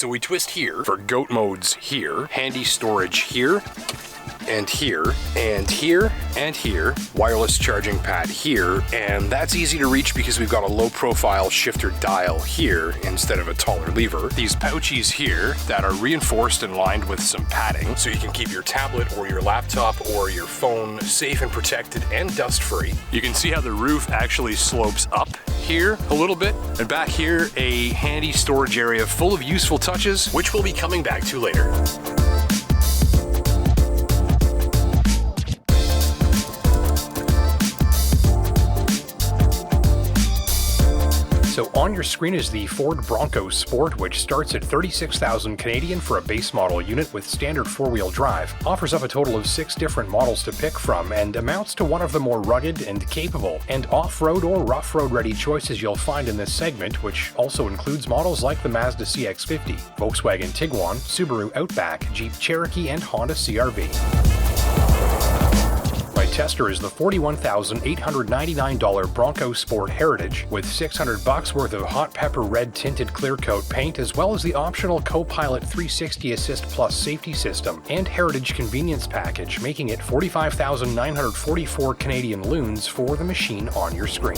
So we twist here for goat modes here, handy storage here, and here, and here, and here, wireless charging pad here, and that's easy to reach because we've got a low profile shifter dial here instead of a taller lever. These pouchies here that are reinforced and lined with some padding so you can keep your tablet or your laptop or your phone safe and protected and dust free. You can see how the roof actually slopes up here a little bit, and back here a handy storage area full of useful touches, which we'll be coming back to later. So on your screen is the Ford Bronco Sport, which starts at 36,000 Canadian for a base model unit with standard four-wheel drive, offers up a total of 6 different models to pick from, and amounts to one of the more rugged and capable and off-road or rough-road ready choices you'll find in this segment, which also includes models like the Mazda CX-50, Volkswagen Tiguan, Subaru Outback, Jeep Cherokee, and Honda CR-V. My tester is the $41,899 Bronco Sport Heritage with $600 worth of hot pepper red tinted clear coat paint, as well as the optional Co-Pilot 360 Assist Plus safety system and Heritage convenience package, making it 45,944 Canadian loons for the machine on your screen.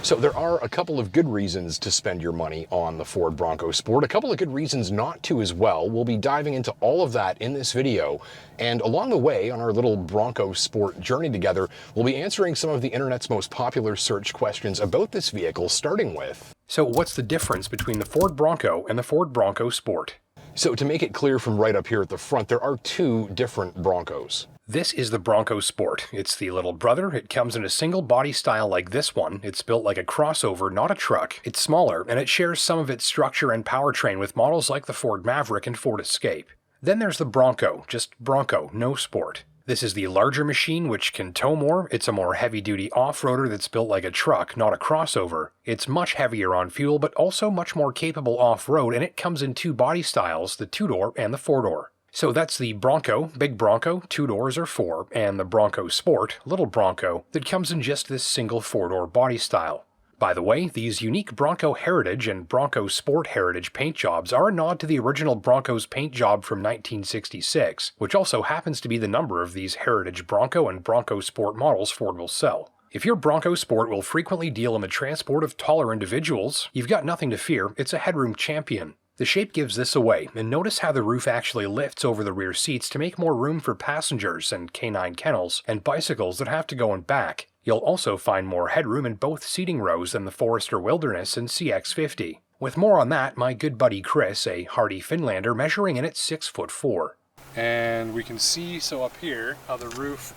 So there are a couple of good reasons to spend your money on the Ford Bronco Sport, a couple of good reasons not to as well. We'll be diving into all of that in this video, and along the way on our little Bronco Sport journey together, we'll be answering some of the internet's most popular search questions about this vehicle, starting with, so what's the difference between the Ford Bronco and the Ford Bronco Sport? So to make it clear from right up here at the front, there are 2 different Broncos. This is the Bronco Sport. It's the little brother. It comes in a single body style like this one. It's built like a crossover, not a truck. It's smaller, and it shares some of its structure and powertrain with models like the Ford Maverick and Ford Escape. Then there's the Bronco, just Bronco, no Sport. This is the larger machine, which can tow more. It's a more heavy-duty off-roader that's built like a truck, not a crossover. It's much heavier on fuel, but also much more capable off-road, and it comes in 2 body styles, the 2-door and the 4-door. So that's the Bronco, big Bronco, 2 doors or 4, and the Bronco Sport, little Bronco, that comes in just this single 4-door body style. By the way, these unique Bronco Heritage and Bronco Sport Heritage paint jobs are a nod to the original Bronco's paint job from 1966, which also happens to be the number of these Heritage Bronco and Bronco Sport models Ford will sell. If your Bronco Sport will frequently deal in the transport of taller individuals, you've got nothing to fear. It's a headroom champion. The shape gives this away, and notice how the roof actually lifts over the rear seats to make more room for passengers and canine kennels and bicycles that have to go in back. You'll also find more headroom in both seating rows than the Forester Wilderness and CX-50. With more on that, my good buddy Chris, a hardy Finlander, measuring in at 6'4". And we can see, so up here, how the roof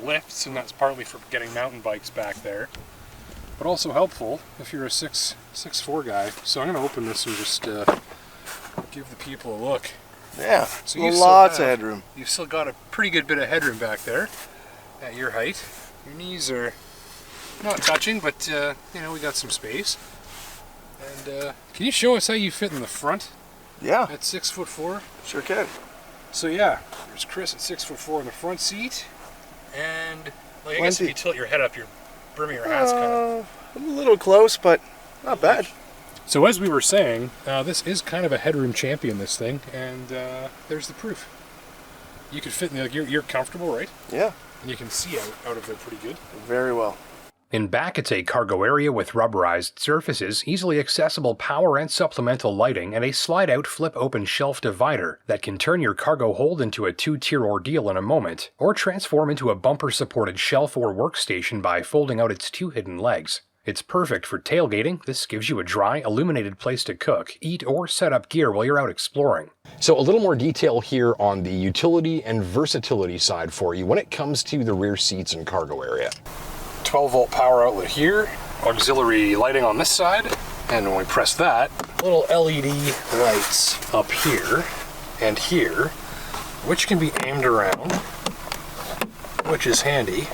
lifts, and that's partly for getting mountain bikes back there. But also helpful if you're a 6'4" guy. So I'm going to open this and just give the people a look. Yeah, so lots of headroom. You've still got a pretty good bit of headroom back there at your height. Your knees are not touching, but you know, we got some space. And can you show us how you fit in the front? Yeah. At 6'4"? Sure can. So yeah, there's Chris at 6'4" in the front seat. And like, I guess if you tilt your head up, your brim of your hat's kind of a little close, but not bad. So as we were saying, this is kind of a headroom champion, this thing, and there's the proof. You could fit in the, you're comfortable, right? Yeah. And you can see out of there pretty good. Very well. In back, it's a cargo area with rubberized surfaces, easily accessible power and supplemental lighting, and a slide-out flip-open shelf divider that can turn your cargo hold into a 2-tier ordeal in a moment, or transform into a bumper-supported shelf or workstation by folding out its 2 hidden legs. It's perfect for tailgating. This gives you a dry, illuminated place to cook, eat, or set up gear while you're out exploring. So a little more detail here on the utility and versatility side for you when it comes to the rear seats and cargo area. 12-volt power outlet here, auxiliary lighting on this side, and when we press that, little LED lights up here and here, which can be aimed around, which is handy.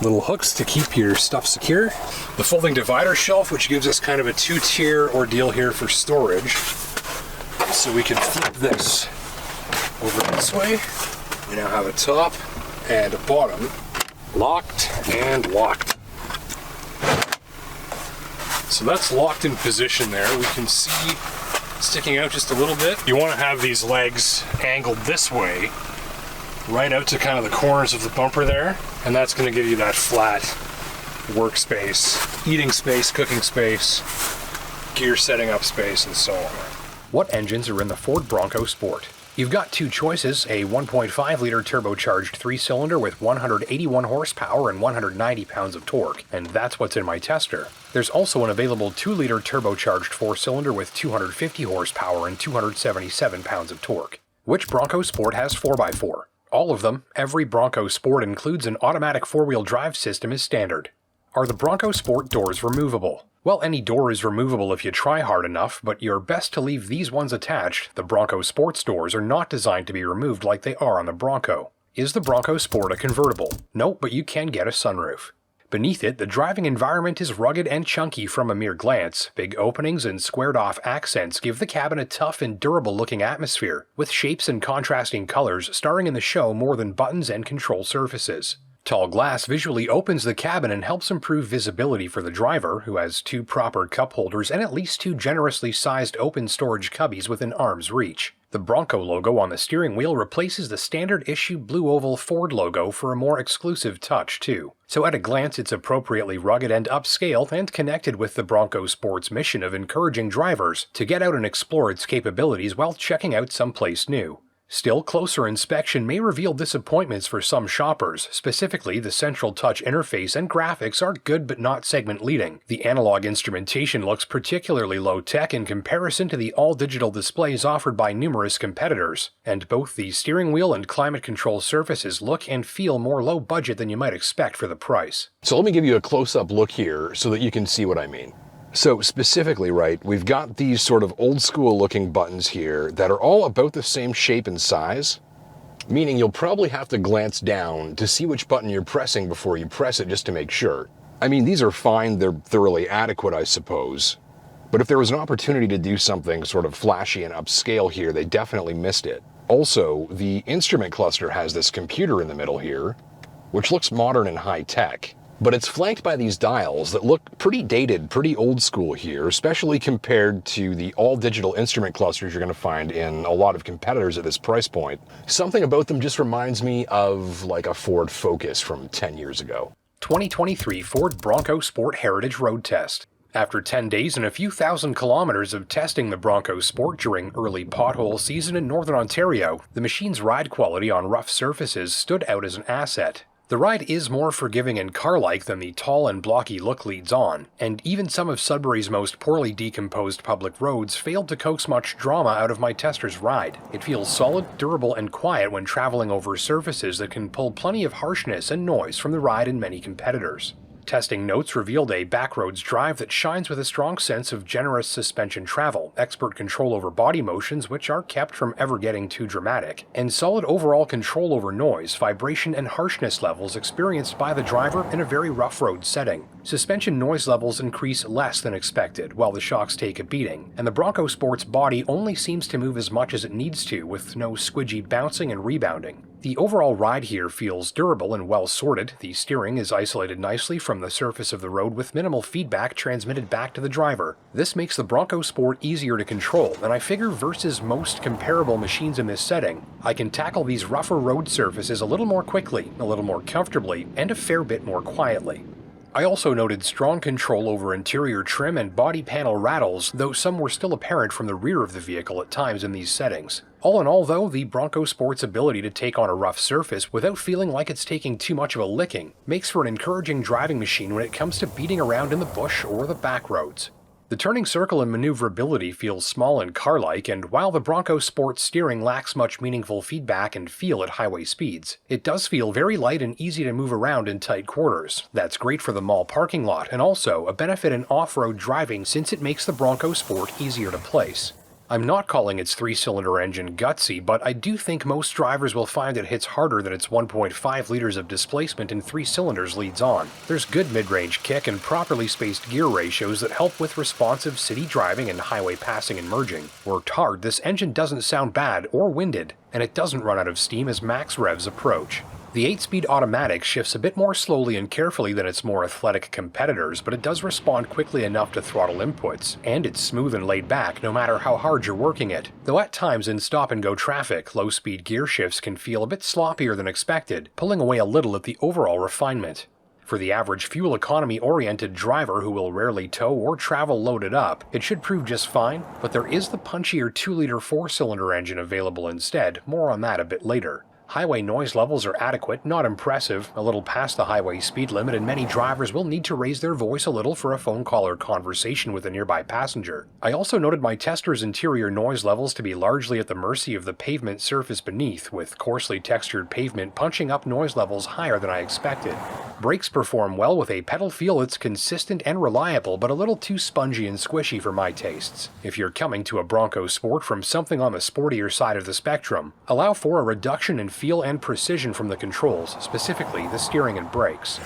Little hooks to keep your stuff secure. The folding divider shelf, which gives us kind of a 2-tier ordeal here for storage. So we can flip this over this way. We now have a top and a bottom, locked and locked. So that's locked in position there. We can see sticking out just a little bit. You want to have these legs angled this way, right out to kind of the corners of the bumper there, and that's going to give you that flat workspace, eating space, cooking space, gear setting up space, and so on. What engines are in the Ford Bronco Sport? You've got two choices, a 1.5-liter turbocharged 3-cylinder with 181 horsepower and 190 pounds of torque, and that's what's in my tester. There's also an available 2-liter turbocharged 4-cylinder with 250 horsepower and 277 pounds of torque. Which Bronco Sport has 4x4? All of them. Every Bronco Sport includes an automatic 4-wheel drive system as standard. Are the Bronco Sport doors removable? Well, any door is removable if you try hard enough, but you're best to leave these ones attached. The Bronco Sport's doors are not designed to be removed like they are on the Bronco. Is the Bronco Sport a convertible? No, but you can get a sunroof. Beneath it, the driving environment is rugged and chunky from a mere glance. Big openings and squared-off accents give the cabin a tough and durable-looking atmosphere, with shapes and contrasting colors starring in the show more than buttons and control surfaces. Tall glass visually opens the cabin and helps improve visibility for the driver, who has 2 proper cup holders and at least 2 generously sized open storage cubbies within arm's reach. The Bronco logo on the steering wheel replaces the standard issue blue oval Ford logo for a more exclusive touch too. So at a glance it's appropriately rugged and upscale and connected with the Bronco Sport's mission of encouraging drivers to get out and explore its capabilities while checking out someplace new. Still, closer inspection may reveal disappointments for some shoppers. Specifically, the central touch interface and graphics are good but not segment-leading. The analog instrumentation looks particularly low-tech in comparison to the all-digital displays offered by numerous competitors, and both the steering wheel and climate control surfaces look and feel more low-budget than you might expect for the price. So let me give you a close-up look here so that you can see what I mean. So specifically, right, we've got these sort of old school looking buttons here that are all about the same shape and size, meaning you'll probably have to glance down to see which button you're pressing before you press it just to make sure. I mean, these are fine, they're thoroughly adequate, I suppose, but if there was an opportunity to do something sort of flashy and upscale here, they definitely missed it. Also, the instrument cluster has this computer in the middle here, which looks modern and high-tech. But it's flanked by these dials that look pretty dated, pretty old school here, especially compared to the all-digital instrument clusters you're going to find in a lot of competitors at this price point. Something about them just reminds me of like a Ford Focus from 10 years ago. 2023 Ford Bronco Sport Heritage Road Test. After 10 days and a few thousand kilometers of testing the Bronco Sport during early pothole season in Northern Ontario, the machine's ride quality on rough surfaces stood out as an asset. The ride is more forgiving and car-like than the tall and blocky look leads on, and even some of Sudbury's most poorly decomposed public roads failed to coax much drama out of my tester's ride. It feels solid, durable, and quiet when traveling over surfaces that can pull plenty of harshness and noise from the ride in many competitors. Testing notes revealed a backroads drive that shines with a strong sense of generous suspension travel, expert control over body motions which are kept from ever getting too dramatic, and solid overall control over noise, vibration, and harshness levels experienced by the driver in a very rough road setting. Suspension noise levels increase less than expected while the shocks take a beating, and the Bronco Sport's body only seems to move as much as it needs to, with no squidgy bouncing and rebounding. The overall ride here feels durable and well sorted. The steering is isolated nicely from the surface of the road with minimal feedback transmitted back to the driver. This makes the Bronco Sport easier to control, and I figure versus most comparable machines in this setting, I can tackle these rougher road surfaces a little more quickly, a little more comfortably, and a fair bit more quietly. I also noted strong control over interior trim and body panel rattles, though some were still apparent from the rear of the vehicle at times in these settings. All in all, though, the Bronco Sport's ability to take on a rough surface without feeling like it's taking too much of a licking makes for an encouraging driving machine when it comes to beating around in the bush or the back roads. The turning circle and maneuverability feels small and car-like, and while the Bronco Sport's steering lacks much meaningful feedback and feel at highway speeds, it does feel very light and easy to move around in tight quarters. That's great for the mall parking lot, and also a benefit in off-road driving since it makes the Bronco Sport easier to place. I'm not calling its 3-cylinder engine gutsy, but I do think most drivers will find it hits harder than its 1.5 liters of displacement in 3 cylinders leads on. There's good mid-range kick and properly spaced gear ratios that help with responsive city driving and highway passing and merging. Worked hard, this engine doesn't sound bad or winded, and it doesn't run out of steam as max revs approach. The 8-speed automatic shifts a bit more slowly and carefully than its more athletic competitors, but it does respond quickly enough to throttle inputs, and it's smooth and laid back no matter how hard you're working it. Though at times in stop-and-go traffic, low-speed gear shifts can feel a bit sloppier than expected, pulling away a little at the overall refinement. For the average fuel economy-oriented driver who will rarely tow or travel loaded up, it should prove just fine, but there is the punchier 2-liter 4-cylinder engine available instead, more on that a bit later. Highway noise levels are adequate, not impressive, a little past the highway speed limit, and many drivers will need to raise their voice a little for a phone call or conversation with a nearby passenger. I also noted my tester's interior noise levels to be largely at the mercy of the pavement surface beneath, with coarsely textured pavement punching up noise levels higher than I expected. Brakes perform well with a pedal feel that's consistent and reliable, but a little too spongy and squishy for my tastes. If you're coming to a Bronco Sport from something on the sportier side of the spectrum, allow for a reduction in feel and precision from the controls, specifically the steering and brakes.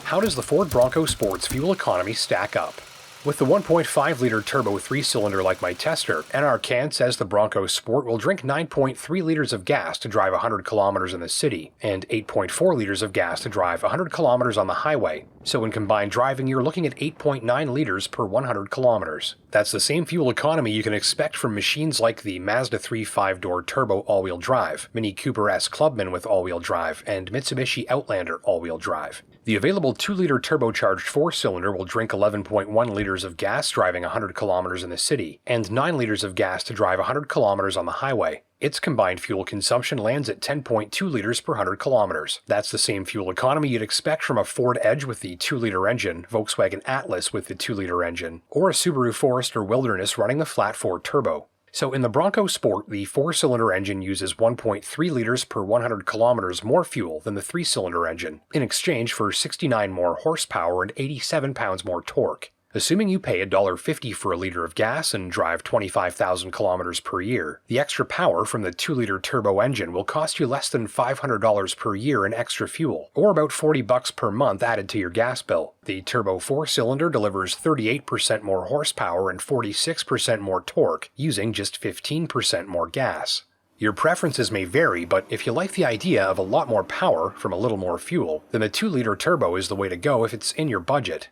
How does the Ford Bronco Sport's fuel economy stack up? With the 1.5-liter turbo 3-cylinder like my tester, NRCan says the Bronco Sport will drink 9.3 liters of gas to drive 100 kilometers in the city, and 8.4 liters of gas to drive 100 kilometers on the highway. So in combined driving, you're looking at 8.9 liters per 100 kilometers. That's the same fuel economy you can expect from machines like the Mazda 3 5-door turbo all-wheel drive, Mini Cooper S Clubman with all-wheel drive, and Mitsubishi Outlander all-wheel drive. The available 2-liter turbocharged 4-cylinder will drink 11.1 liters of gas driving 100 kilometers in the city, and 9 liters of gas to drive 100 kilometers on the highway. Its combined fuel consumption lands at 10.2 liters per 100 kilometers. That's the same fuel economy you'd expect from a Ford Edge with the 2-liter engine, Volkswagen Atlas with the 2-liter engine, or a Subaru Forester Wilderness running the flat 4 turbo. So in the Bronco Sport, the 4-cylinder engine uses 1.3 liters per 100 kilometers more fuel than the 3-cylinder engine, in exchange for 69 more horsepower and 87 pounds more torque. Assuming you pay $1.50 for a liter of gas and drive 25,000 kilometers per year, the extra power from the 2-liter turbo engine will cost you less than $500 per year in extra fuel, or about $40 per month added to your gas bill. The turbo 4-cylinder delivers 38% more horsepower and 46% more torque, using just 15% more gas. Your preferences may vary, but if you like the idea of a lot more power from a little more fuel, then the 2-liter turbo is the way to go if it's in your budget.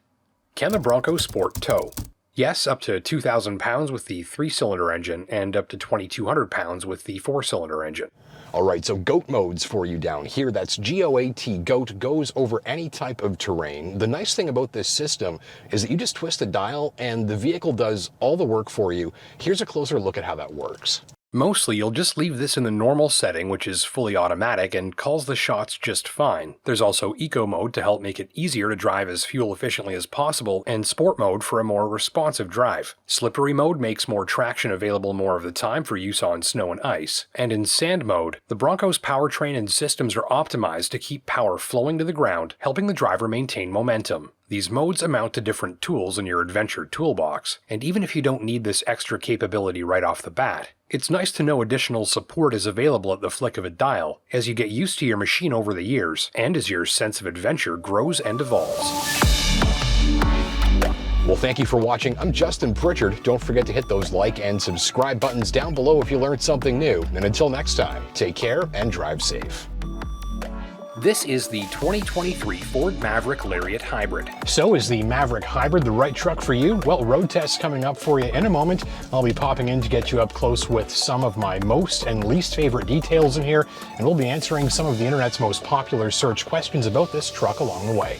Can the Bronco Sport tow? Yes, up to 2,000 pounds with the 3-cylinder engine and up to 2,200 pounds with the 4-cylinder engine. Alright, so GOAT modes for you down here. That's G-O-A-T. GOAT goes over any type of terrain. The nice thing about this system is that you just twist a dial and the vehicle does all the work for you. Here's a closer look at how that works. Mostly, you'll just leave this in the normal setting, which is fully automatic and calls the shots just fine. There's also Eco mode to help make it easier to drive as fuel efficiently as possible, and Sport mode for a more responsive drive. Slippery mode makes more traction available more of the time for use on snow and ice. And in Sand mode, the Bronco's powertrain and systems are optimized to keep power flowing to the ground, helping the driver maintain momentum. These modes amount to different tools in your adventure toolbox, and even if you don't need this extra capability right off the bat, it's nice to know additional support is available at the flick of a dial as you get used to your machine over the years and as your sense of adventure grows and evolves. Well, thank you for watching. I'm Justin Pritchard. Don't forget to hit those like and subscribe buttons down below if you learned something new. And until next time, take care and drive safe. This is the 2023 Ford Maverick Lariat Hybrid. So is the Maverick Hybrid the right truck for you? Well, road test's coming up for you in a moment. I'll be popping in to get you up close with some of my most and least favorite details in here, and we'll be answering some of the internet's most popular search questions about this truck along the way.